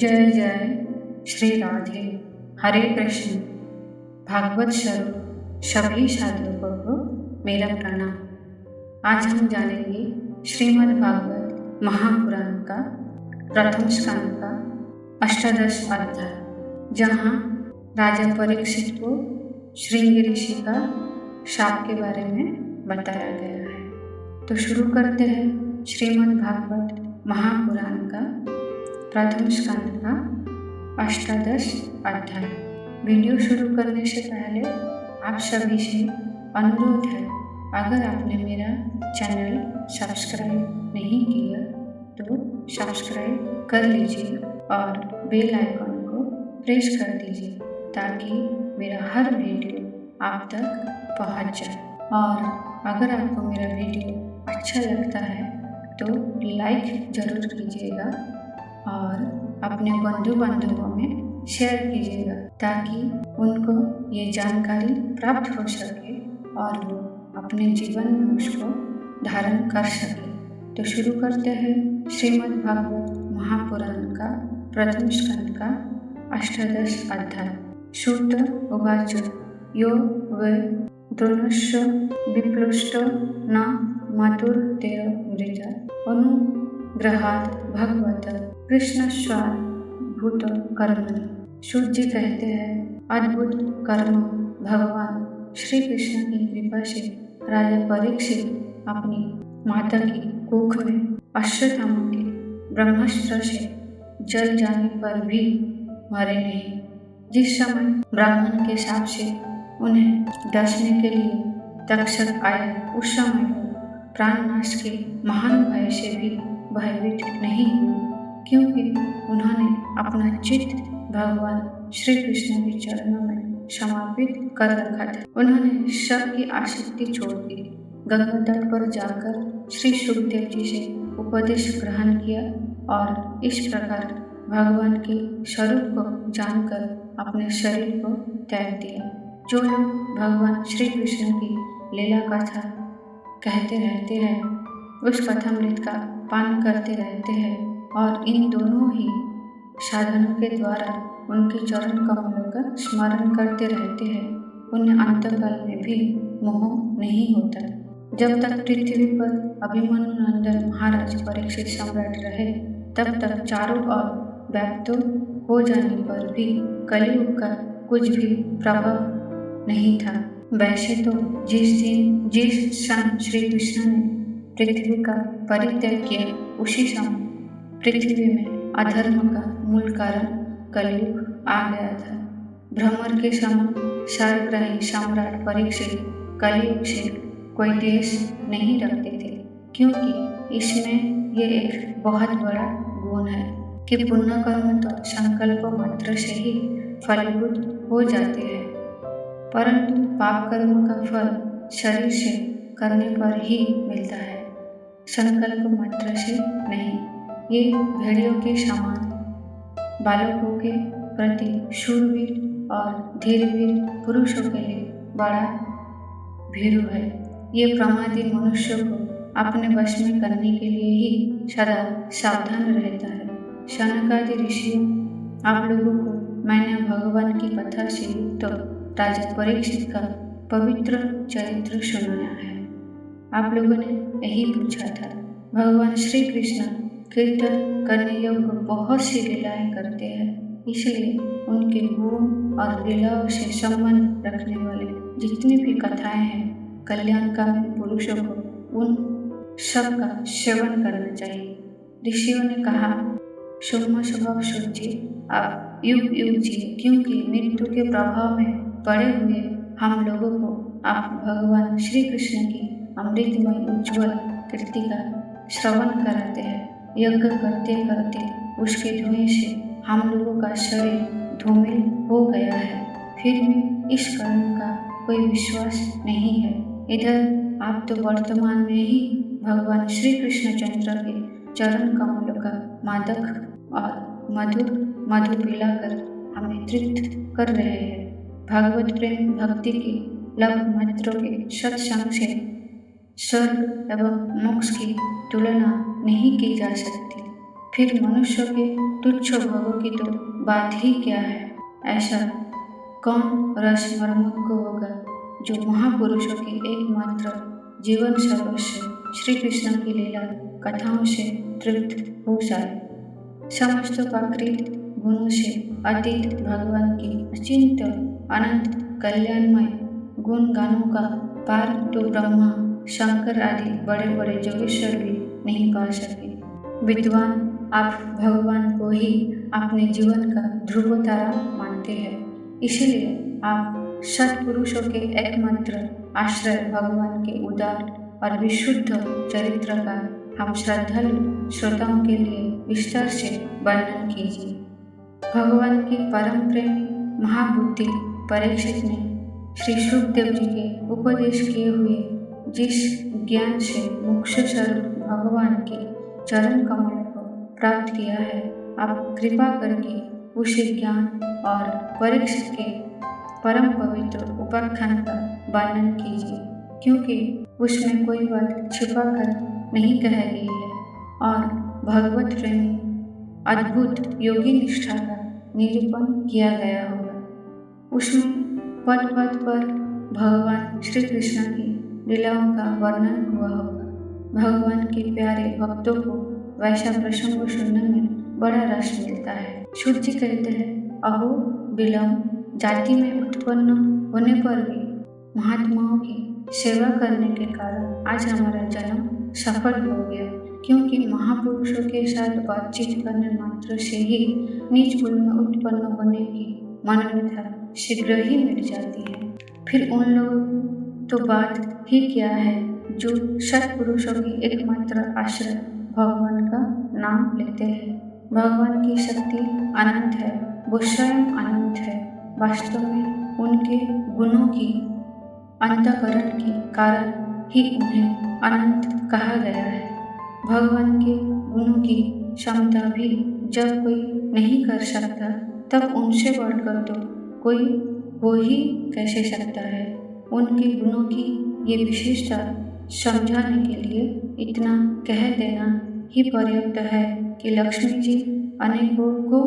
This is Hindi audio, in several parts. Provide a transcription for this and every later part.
जय जय श्री राधे। हरे कृष्ण। भागवत स्वरूप सभी साधुओं को मेरा प्रणाम। आज हम जानेंगे श्रीमद् भागवत महापुराण का प्रथम स्कंद का अष्टादश अध्याय, जहाँ राजा परीक्षित को श्रृंगी ऋषि का शाप के बारे में बताया गया है। तो शुरू करते हैं श्रीमद् भागवत महापुराण का प्रथम स्कंद का अष्टादश अध्याय। वीडियो शुरू करने से पहले आप सभी से अनुरोध है, अगर आपने मेरा चैनल सब्सक्राइब नहीं किया तो सब्सक्राइब कर लीजिए और बेल आइकन को प्रेस कर दीजिए ताकि मेरा हर वीडियो आप तक पहुंच जाए। और अगर आपको मेरा वीडियो अच्छा लगता है तो लाइक ज़रूर कीजिएगा और अपने बंधु बांधवों में शेयर कीजिएगा ताकि उनको ये जानकारी प्राप्त हो सके और वो अपने जीवन में उसको धारण कर सके। तो शुरू करते हैं श्रीमद् भागवत महापुराण का प्रथम स्कंद का अष्टादश अध्याय। सूत उवाच यो वै द्रोणस्य विप्लुष्टो न मातुर्तेय मृजा अनुग्रहात् भगवत कृष्णस्वाद्भुत कर्मणि। सूत जी कहते हैं, अद्भुत कर्म भगवान श्री कृष्ण की कृपा से राजा परीक्षित अपनी माता की कोख में अश्वत्थामा के ब्रह्मास्त्र से जल जाने पर भी मरे नहीं। जिस समय ब्राह्मण के शाप से उन्हें डसने के लिए तक्षक आया, उस समय वो प्राणनाश के महान भय से भी भयभीत नहीं हुए, क्योंकि उन्होंने अपना चित्त भगवान श्री कृष्ण के चरणों में समर्पित कर रखा था। उन्होंने सब की आसक्ति छोड़ दी। गंगा तट पर जाकर श्री सुखदेव जी से उपदेश ग्रहण किया और इस प्रकार भगवान के स्वरूप को जानकर अपने शरीर को त्याग दिया। जो लोग भगवान श्री कृष्ण की लीला कथा कहते रहते हैं, उस कथामृत का पान करते रहते हैं और इन दोनों ही साधनों के द्वारा उनके चरण कमलों का स्मरण करते रहते हैं, उन्हें अंतकाल में भी मोह नहीं होता। जब तक पृथ्वी पर अभिमन्यु नंदन महाराज परीक्षित सम्राट रहे, तब तक चारों ओर व्याप्त हो जाने पर भी कलियुग का कुछ भी प्रभाव नहीं था। वैसे तो जिस क्षण श्री कृष्ण ने पृथ्वी का परित्याग किया, उसी समय पृथ्वी में अधर्म का मूल कारण कलियुग आ गया था। भ्रमर के समान सर्वग्राही सम्राट परीक्षित कलियुग से कोई देश नहीं रखते थे, क्योंकि इसमें ये एक बहुत बड़ा गुण है कि पुण्य कर्म तो संकल्प मात्र से ही फलीभूत हो जाते हैं, परंतु पाप कर्म का फल शरीर से करने पर ही मिलता है, संकल्प मात्र से नहीं। ये भेड़ियों के समान बालकों के प्रति शूरवीर और धीरवीर पुरुषों के लिए बड़ा भीरू है। ये प्रमादी मनुष्य को अपने वश में करने के लिए ही सदा सावधान रहता है। शनकादि ऋषियों, आप लोगों को मैंने भगवान की कथा से युक्त राजा परीक्षित का पवित्र चरित्र सुनाया है। आप लोगों ने यही पूछा था। भगवान श्री कृष्ण कीर्तन करने योग्य बहुत सी लीलाएं करते हैं, इसलिए उनके गुण और लीलाओं से संबंध रखने वाले जितनी भी कथाएं हैं, कल्याणकामी पुरुषों को उन सब का सेवन करना चाहिए। ऋषियों ने कहा, सुम स्वभाव सूची, आप युग युग जिए, क्योंकि मृत्यु के प्रभाव में पड़े हुए हम लोगों को आप भगवान श्री कृष्ण की अमृतमय उज्ज्वल कीर्ति का श्रवण कराते हैं। यज्ञ करते करते उसके धुएं से हम लोगों का शरीर धूमिल हो गया है, फिर भी इस कर्म का कोई विश्वास नहीं है। इधर आप तो वर्तमान में ही भगवान श्री कृष्णचंद्र के चरण कमलों का मादक और मधुर मधु पिलाकर हमें तृप्त कर रहे हैं। भगवत प्रेम भक्ति के लव मात्रों के सत्संग से स्वर्ग एवं मोक्ष की तुलना नहीं की जा सकती। फिर मनुष्य के तुच्छ भोगों की तो बात ही क्या है। ऐसा कौन रस मर्मज्ञ होगा जो महापुरुषों के एकमात्र जीवन सर्वस्व श्री कृष्ण की लीला कथाओं से तृप्त हो जाए। समस्त प्राकृत गुणों से अतीत भगवान के अचिंत अनंत कल्याणमय गुण गानों का पार तो ब्रह्मा शंकर आदि बड़े बड़े जोगेश्वर भी नहीं पा सके। विद्वान आप भगवान को ही अपने जीवन का ध्रुव तारा मानते हैं, इसलिए आप सत्पुरुषों के एकमात्र आश्रय भगवान के उदार और विशुद्ध चरित्र का हम श्रद्धालु श्रोताओं के लिए विस्तार से वर्णन कीजिए। भगवान के परम प्रेमी महाबुद्धि परीक्षित ने श्री सुखदेव जी के उपदेश किए हुए जिस ज्ञान से मोक्ष स्वरूप भगवान के चरण कमल को प्राप्त किया है, आप कृपा करके उसी ज्ञान और परीक्षित के परम पवित्र उपाख्यान का वर्णन कीजिए, क्योंकि उसमें कोई बात छिपा कर नहीं कह गई है और भगवत प्रेमी अद्भुत योगी निष्ठा का निरूपण किया गया होगा। उसमें पद पद पर भगवान श्री कृष्ण की लीलाओं का वर्णन हुआ होगा। भगवान के प्यारे भक्तों को वैसा प्रसंग सुनने में बड़ा रस मिलता है। शुद्ध जी कहते हैं, अहो विलम, जाति में उत्पन्न होने पर भी महात्माओं की सेवा करने के कारण आज हमारा जन्म सफल हो गया, क्योंकि महापुरुषों के साथ बातचीत करने मात्र से ही नीच कुल में उत्पन्न होने की मानवता शीघ्र ही मिट जाती है। फिर उन लोग तो बात ही क्या है जो सत्पुरुषों के एकमात्र आश्रय भगवान का नाम लेते हैं। भगवान की शक्ति अनंत है, वो स्वयं अनंत है। वास्तव में उनके गुणों की अंतःकरण के कारण ही उन्हें अनंत कहा गया है। भगवान के गुणों की क्षमता भी जब कोई नहीं कर सकता, तब उनसे बढ़कर तो कोई हो ही कैसे सकता है। उनके गुणों की ये विशेषता समझाने के लिए इतना कह देना ही पर्याप्त है कि लक्ष्मी जी अनेकों को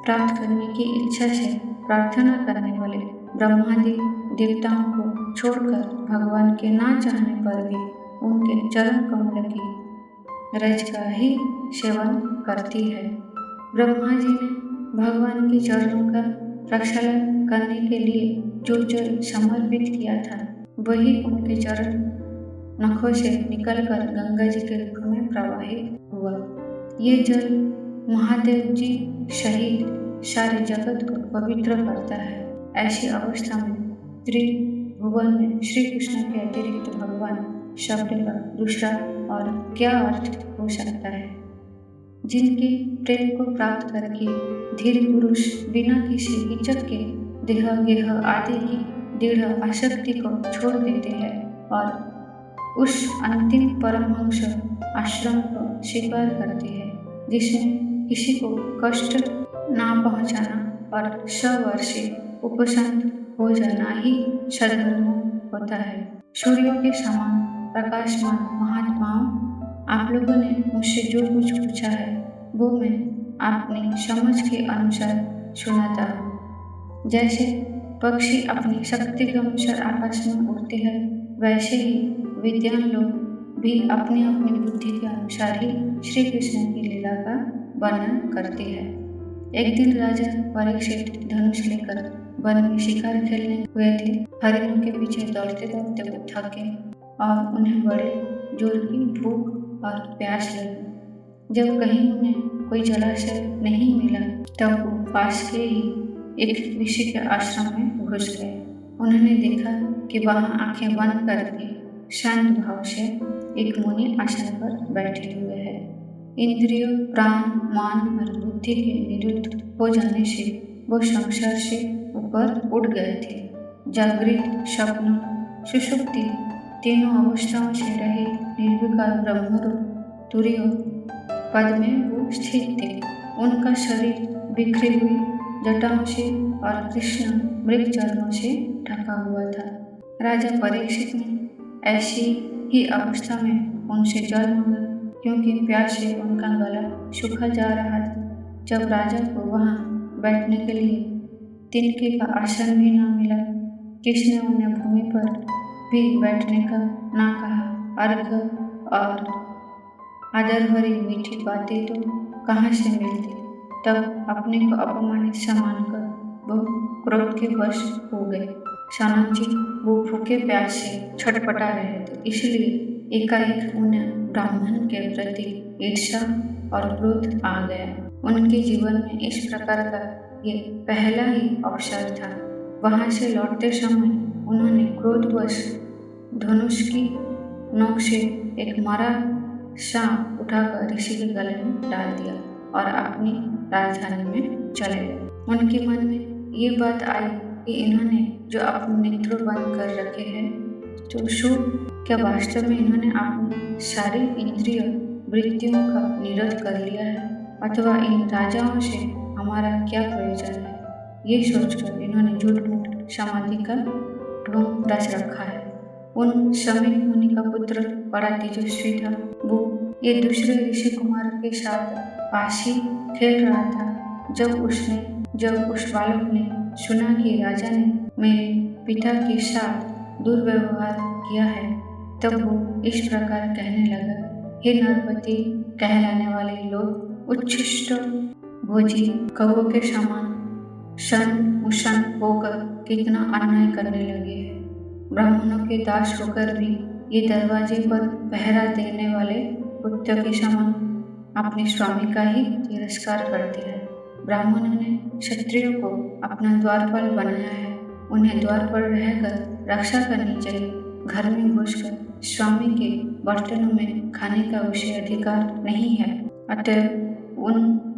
प्राप्त करने की इच्छा से प्रार्थना करने वाले ब्रह्मादि देवताओं को छोड़कर भगवान के ना चाहने पर भी उनके चरण कमल की रज का ही सेवन करती है। ब्रह्मा जी ने भगवान के चरणों का प्रक्षालन करने के लिए जो जल समर्पित किया था, वही उनके चरण नखों से निकलकर गंगा जी के रूप में प्रवाहित हुआ। ये जल महादेव जी सहित सारे जगत को पवित्र करता है। ऐसी अवस्था में त्रिभुवन में श्री कृष्ण के अतिरिक्त भगवान शब्द का दूसरा और क्या अर्थ हो सकता है। जिनके प्रेम को प्राप्त करके धीर पुरुष बिना किसी हिचक के देह गेह आदि की दृढ़ आसक्ति को छोड़ देते हैं और उस अंतिम परमहंस आश्रम को स्वीकार करते हैं, जिसमें किसी को कष्ट ना पहुंचाना और सवर्षे उपशांत हो जाना ही सदधर्म होता है। सूर्यों के समान प्रकाशमान महात्माओं, आप लोगों ने मुझसे जो कुछ पूछा है वो मैं अपनी समझ के अनुसार सुनाता हूँ। जैसे पक्षी अपनी शक्ति के अनुसार आकाश में उड़ते हैं, वैसे ही विद्वान लोग भी अपनी अपनी बुद्धि के अनुसार ही श्री कृष्ण की लीला का वर्णन करते हैं। एक दिन राजा परीक्षित धनुष लेकर वन में शिकार खेलने हुए थे। हरिणों के पीछे दौड़ते दौड़ते वो थके और उन्हें बड़े जोर की भूख और प्यास लगी। जब कहीं उन्हें कोई जलाशय नहीं मिला, तब वो पास के ही एक ऋषि के आश्रम में घुस गए। उन्होंने देखा कि वहां आंखें बंद करके शांत भाव से एक मुनि आसन पर बैठे हुए हैं। इंद्रियों, प्राण, मान और बुद्धि के निरुद्ध हो जाने से वो संसार से ऊपर उठ गए थे। जागृत, स्वप्न, सुषुप्ति तीनों अवस्थाओं से रहे निर्विकार ब्रह्मरूप तुरीय पद में वो स्थित थे। उनका शरीर बिखरी हुई जटाओं से और कृष्ण मृग चरणों से ढका हुआ था। राजा परीक्षित ने ऐसी ही अवस्था में उनसे जल मांगा, क्योंकि प्यास से उनका गला सूखा जा रहा था। जब राजा को वहां बैठने के लिए तिनके का आसन भी न मिला, किसने उन्हें भूमि पर भी बैठने का ना कहा। अर्घ और आदर भरी मीठी बातें तो कहाँ से मिलती। तब अपने को अपमानित सा मानकर वो क्रोध के वश हो गए। सनत जी वो भूखे प्यास से छटपटा रहे थे, इसलिए एकाएक उन्हें ब्राह्मण के प्रति ईर्ष्या और क्रोध आ गया। उनके जीवन में इस प्रकार का ये पहला ही अवसर था। वहां से लौटते समय उन्होंने क्रोधवश धनुष की नोक से एक मरा सांप उठाकर ऋषि के गले में डाल दिया और अपनी राजधानी में चले गए। उनके मन में ये बात आई कि इन्होंने जो अपने नेत्र बंद कर रखे हैं तो शुभ, क्या वास्तव में इन्होंने अपनी सारी इंद्रिय वृत्तियों का निरोध कर लिया है, अथवा इन राजाओं से हमारा क्या प्रयोजन है। ये सोचकर इन्होंने झूठ मूठ समाधि का ढोंग रच रखा है। उन शमीक मुनि का पुत्र बड़ा तेजस्वी था। वो ये दूसरे ऋषि कुमार के साथ पास ही खेल रहा था। जब उस बालक ने सुना कि राजा ने मेरे पिता के साथ दुर्व्यवहार किया है, तब वो इस प्रकार कहने लगा, हे नरपति कहलाने वाले लोग उच्छिष्ट भोजी कौओं के समान शन मुशन होकर कितना अन्याय करने लगे हैं। ब्राह्मणों के दास होकर भी ये दरवाजे पर पहरा देने वाले कुत्तों के समान अपने स्वामी का ही तिरस्कार करते हैं। ब्राह्मणों ने क्षत्रियों को अपना द्वारपाल बनाया है। उन्हें द्वार पर रहकर रक्षा करनी चाहिए। घर में घुसकर स्वामी के बर्तनों में खाने का उसे अधिकार नहीं है। अतः उन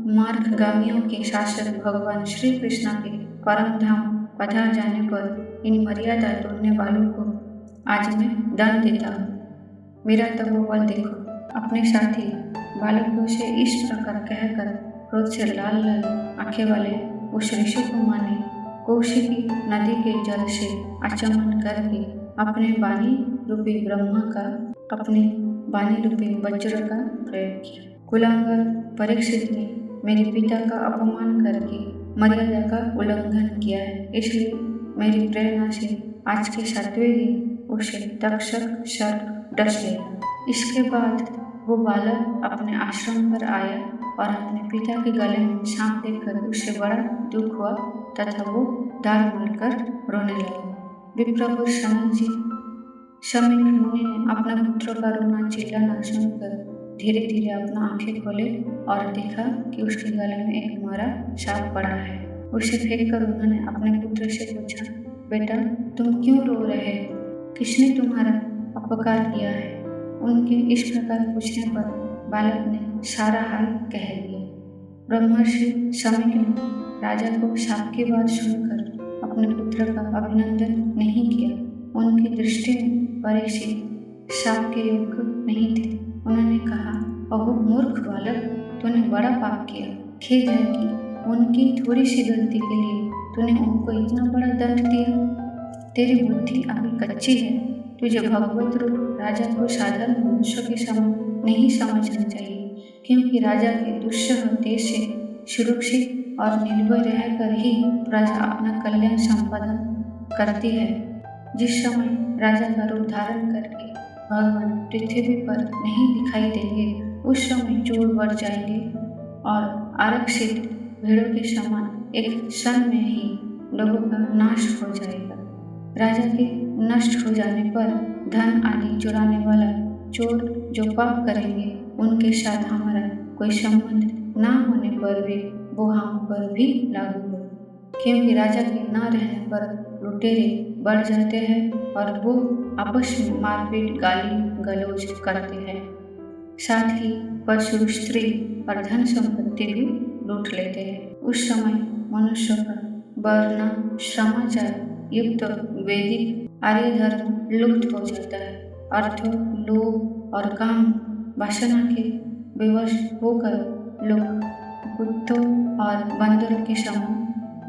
मार्गगामियों के शासक भगवान श्री कृष्ण के परम धाम पधार जाने पर इन मर्यादा तोड़ने वालों को आज मैं दंड देता हूँ। मेरा तो वो बल देखो। अपने साथी बालकों से इस प्रकार कहकर क्रोध से लाल लाल आंखें वाले उस ऋषि कुमार ने कौशिकी नदी के जल से आचमन करके अपने वाणी रूपी वज्र का प्रयोग किया। कुलांगर परीक्षित ने मेरे पिता का अपमान करके मर्यादा का उल्लंघन किया है, इसलिए मेरी प्रेरणा से आज के 7वें दिन उसे तक्षक सर्प डस गया। इसके बाद वो बालक अपने आश्रम पर आया और अपने पिता के गले में सांप देखकर उसे बड़ा दुख हुआ तथा वो दाढ़ मारकर रोने लगा। विप्रपुर शमीक मुनि ने अपना पुत्र का रोना चिल्लाना सुनकर धीरे धीरे अपना आंखें खोले और देखा कि उसके गले में एक मरा सांप पड़ा है। उसे फेंक कर उन्होंने अपने पुत्र से पूछा, बेटा तुम क्यों रो रहे हो? किसने तुम्हारा अपकार किया है? उनके इस प्रकार पूछने पर बालक ने सारा हाल कह दिया। ब्रह्मर्षि शमीक ने राजा को शाप की बात सुनकर अपने पुत्र का अभिनंदन नहीं किया। उनकी दृष्टि में परीक्षित शाप के योग्य नहीं थे। उन्होंने कहा, अहो मूर्ख बालक, तूने बड़ा पाप किया। खेद है कि उनकी थोड़ी सी गलती के लिए तूने उनको इतना बड़ा दंड दिया। तेरी बुद्धि अभी कच्ची है। तुझे भगवत रूप राजा को साधारण मनुष्य के समान नहीं समझना चाहिए, क्योंकि राजा के दुस्सह देश से सुरक्षित और निर्भय रहकर ही प्रजा अपना कल्याण संपादन करती है। जिस समय राजा का रूप धारण करके भगवान पृथ्वी पर नहीं दिखाई देंगे, उस समय चोर बढ़ जाएंगे और आरक्षित भेड़ों के समान एक क्षण में ही लोगों का नाश हो जाएगा। राजा के नष्ट हो जाने पर धन आदि चुराने वाला चोर जो पाप करेंगे, उनके साथ हमारा कोई संबंध ना होने पर भी वो हम पर भी लागू हो, क्योंकि राजा के न रहने पर लुटेरे बढ़ जाते हैं और वो आपस में मारपीट गाली गलौज करते हैं। साथ ही पशु स्त्री और धन संपत्ति भी लूट लेते हैं। उस समय मनुष्य का वर्ण श्रमाचार युक्त वैदिक आर्य धर्म लुप्त हो जाता है। अर्थ, लोभ और काम वासना के विवश होकर लोग कुत्तों और बंदरों के समान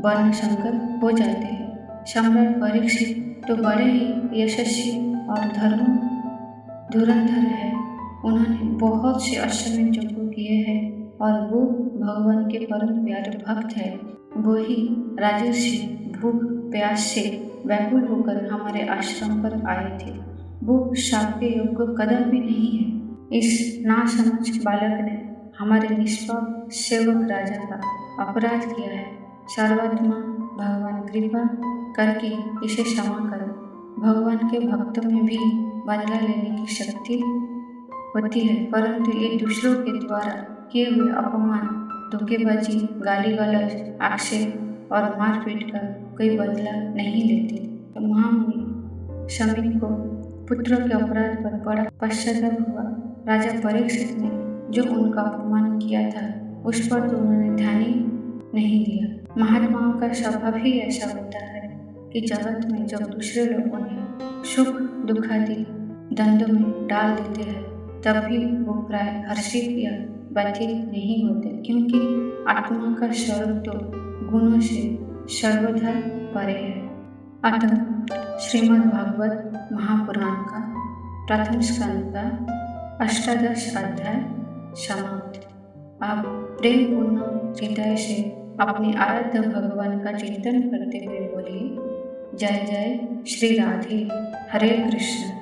वर्ण संकर हो जाते हैं। सम्राट परीक्षित तो बड़े ही यशस्वी और धर्म धुरंधर है, उन्होंने बहुत से अश्वमेध यज्ञ किए हैं और वो भगवान के परम प्यारे भक्त है। वो ही राजर्षि भूख प्यास से व्याकुल होकर हमारे आश्रम पर आए थे। वो शाप के योग्य कदापि नहीं है। इस नासमझ बालक ने हमारे निष्पाप सेवक राजा का अपराध किया है। सर्वात्मा भगवान कृपा करके इसे क्षमा करो। भगवान के भक्तों में भी बदला लेने की शक्ति होती है, परंतु ये दूसरों के द्वारा किए हुए अपमान, धोखेबाजी, गाली गलौज, आक्षेप और मारपीट का कोई बदला नहीं लेते। तो महामुनि शमी को पुत्रों के अपराध पर बड़ा पश्चाताप हुआ। राजा परीक्षित ने जो उनका अपमान किया था उस पर तो उन्होंने ध्यान ही नहीं दिया। महात्माओं का स्वभाव ही ऐसा होता है कि जगत में जब दूसरे लोग उन्हें सुख दुखादि दंड में डाल देते हैं तब भी वो प्राय हर्षित या व्यथित नहीं होते, क्योंकि आत्मा का स्वरूप तो गुणों से सर्वथा परे है। अतः श्रीमद् भागवत महापुराण का प्रथम स्कंद का 18 अध्याय समाप्त। आप प्रेम पूर्ण हृदय से अपने आराध्य भगवान का चिंतन करते हुए बोलिए, जय जय श्री राधे, हरे कृष्ण।